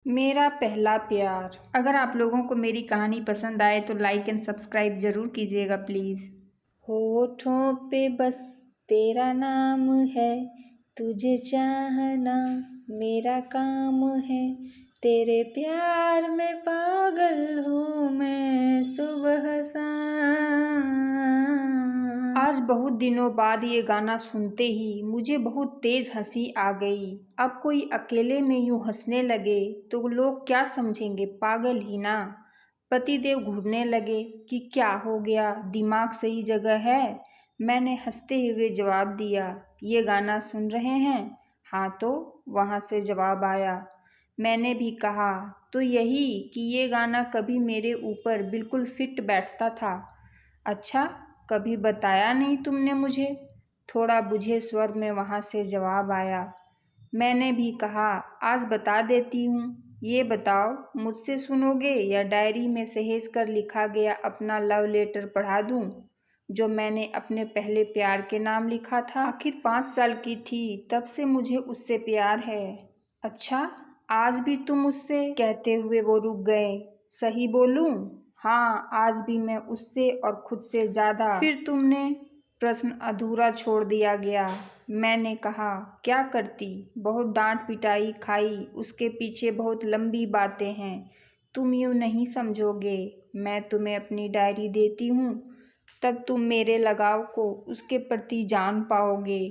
मेरा पहला प्यार। अगर आप लोगों को मेरी कहानी पसंद आए तो लाइक एंड सब्सक्राइब ज़रूर कीजिएगा प्लीज़। होठों पे बस तेरा नाम है, तुझे चाहना मेरा काम है, तेरे प्यार में पागल हूँ मैं सुबह शाम। आज बहुत दिनों बाद ये गाना सुनते ही मुझे बहुत तेज हंसी आ गई। अब कोई अकेले में यूं हंसने लगे तो लोग क्या समझेंगे, पागल ही ना। पतिदेव घूरने लगे कि क्या हो गया, दिमाग सही जगह है। मैंने हंसते हुए जवाब दिया, ये गाना सुन रहे हैं? हाँ, तो वहाँ से जवाब आया। मैंने भी कहा, तो यही कि ये गाना कभी मेरे ऊपर बिल्कुल फिट बैठता था। अच्छा, कभी बताया नहीं तुमने मुझे? थोड़ा बुझे स्वर में वहाँ से जवाब आया। मैंने भी कहा, आज बता देती हूँ। ये बताओ, मुझसे सुनोगे या डायरी में सहेज कर लिखा गया अपना लव लेटर पढ़ा दूँ, जो मैंने अपने पहले प्यार के नाम लिखा था? आखिर 5 साल की थी तब से मुझे उससे प्यार है। अच्छा, आज भी तुम उससे? कहते हुए वो रुक गए। सही बोलूं? हाँ, आज भी मैं उससे और खुद से ज़्यादा। फिर तुमने? प्रश्न अधूरा छोड़ दिया गया। मैंने कहा, क्या करती, बहुत डांट पिटाई खाई, उसके पीछे बहुत लंबी बातें हैं। तुम यूँ नहीं समझोगे। मैं तुम्हें अपनी डायरी देती हूँ, तब तुम मेरे लगाव को उसके प्रति जान पाओगे।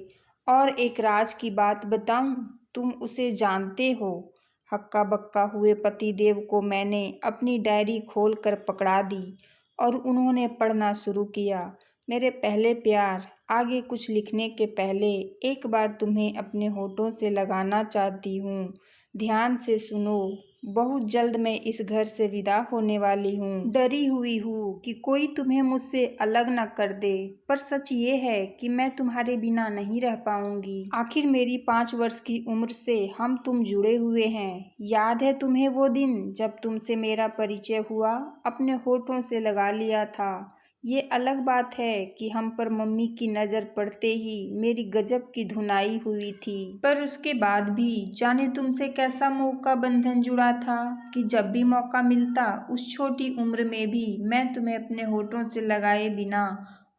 और एक राज की बात बताऊं, तुम उसे जानते हो। हक्का बक्का हुए पतिदेव को मैंने अपनी डायरी खोल कर पकड़ा दी और उन्होंने पढ़ना शुरू किया। मेरे पहले प्यार। आगे कुछ लिखने के पहले एक बार तुम्हें अपने होठों से लगाना चाहती हूँ। ध्यान से सुनो। बहुत जल्द मैं इस घर से विदा होने वाली हूँ। डरी हुई हूँ कि कोई तुम्हें मुझसे अलग न कर दे, पर सच ये है कि मैं तुम्हारे बिना नहीं रह पाऊंगी। आखिर मेरी 5 वर्ष की उम्र से हम तुम जुड़े हुए हैं। याद है तुम्हें वो दिन जब तुमसे मेरा परिचय हुआ, अपने होठों से लगा लिया था। ये अलग बात है कि हम पर मम्मी की नज़र पड़ते ही मेरी गजब की धुनाई हुई थी, पर उसके बाद भी जाने तुमसे कैसा मोह का बंधन जुड़ा था कि जब भी मौका मिलता उस छोटी उम्र में भी मैं तुम्हें अपने होठों से लगाए बिना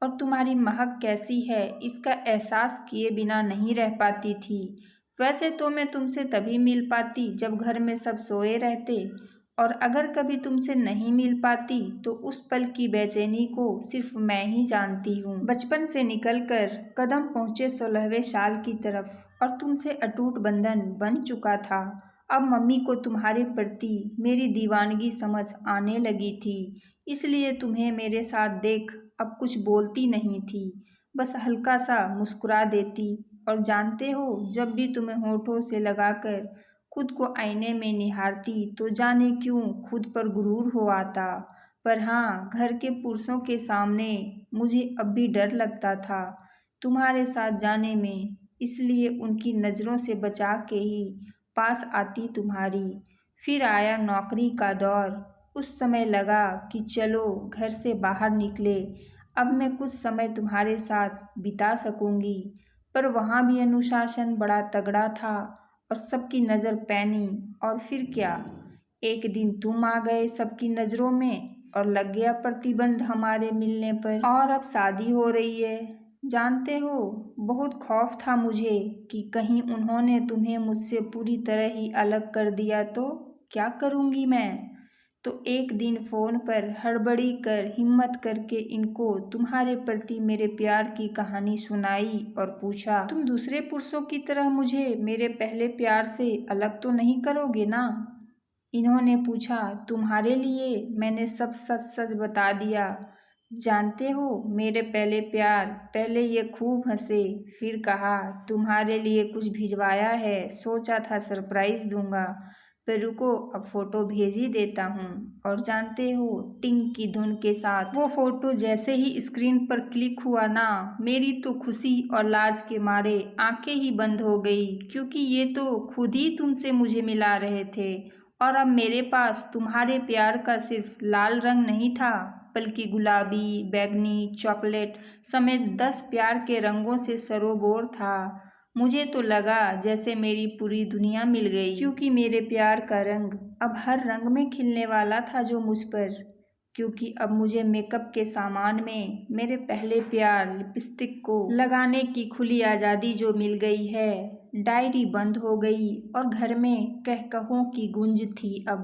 और तुम्हारी महक कैसी है इसका एहसास किए बिना नहीं रह पाती थी। वैसे तो मैं तुमसे तभी मिल पाती जब घर में सब सोए रहते, और अगर कभी तुमसे नहीं मिल पाती तो उस पल की बेचैनी को सिर्फ मैं ही जानती हूँ। बचपन से निकलकर कदम पहुँचे 16वें साल की तरफ और तुमसे अटूट बंधन बन चुका था। अब मम्मी को तुम्हारे प्रति मेरी दीवानगी समझ आने लगी थी, इसलिए तुम्हें मेरे साथ देख अब कुछ बोलती नहीं थी, बस हल्का सा मुस्कुरा देती। और जानते हो, जब भी तुम्हें होठों से लगाकर खुद को आईने में निहारती तो जाने क्यों खुद पर गुरूर हो आता। पर हाँ, घर के पुरुषों के सामने मुझे अब भी डर लगता था तुम्हारे साथ जाने में, इसलिए उनकी नज़रों से बचा के ही पास आती तुम्हारी। फिर आया नौकरी का दौर। उस समय लगा कि चलो घर से बाहर निकले, अब मैं कुछ समय तुम्हारे साथ बिता सकूंगी। पर वहाँ भी अनुशासन बड़ा तगड़ा था और सबकी नज़र पैनी। और फिर क्या, एक दिन तुम आ गए सबकी नज़रों में और लग गया प्रतिबंध हमारे मिलने पर, और अब शादी हो रही है। जानते हो, बहुत खौफ था मुझे कि कहीं उन्होंने तुम्हें मुझसे पूरी तरह ही अलग कर दिया तो क्या करूँगी मैं। तो एक दिन फ़ोन पर हड़बड़ी कर हिम्मत करके इनको तुम्हारे प्रति मेरे प्यार की कहानी सुनाई और पूछा, तुम दूसरे पुरुषों की तरह मुझे मेरे पहले प्यार से अलग तो नहीं करोगे ना? इन्होंने पूछा। तुम्हारे लिए मैंने सब सच सच बता दिया। जानते हो, मेरे पहले प्यार पहले ये खूब हंसे, फिर कहा तुम्हारे लिए कुछ भिजवाया है, सोचा था सरप्राइज दूंगा, पर रुको अब फोटो भेज ही देता हूँ। और जानते हो, टिंग की धुन के साथ वो फोटो जैसे ही स्क्रीन पर क्लिक हुआ ना, मेरी तो खुशी और लाज के मारे आंखें ही बंद हो गई, क्योंकि ये तो खुद ही तुमसे मुझे मिला रहे थे। और अब मेरे पास तुम्हारे प्यार का सिर्फ लाल रंग नहीं था, बल्कि गुलाबी, बैंगनी, चॉकलेट समेत 10 प्यार के रंगों से सरोबोर था। मुझे तो लगा जैसे मेरी पूरी दुनिया मिल गई, क्योंकि मेरे प्यार का रंग अब हर रंग में खिलने वाला था जो मुझ पर। क्योंकि अब मुझे मेकअप के सामान में मेरे पहले प्यार लिपस्टिक को लगाने की खुली आज़ादी जो मिल गई है। डायरी बंद हो गई और घर में कहकहों की गूंज थी अब।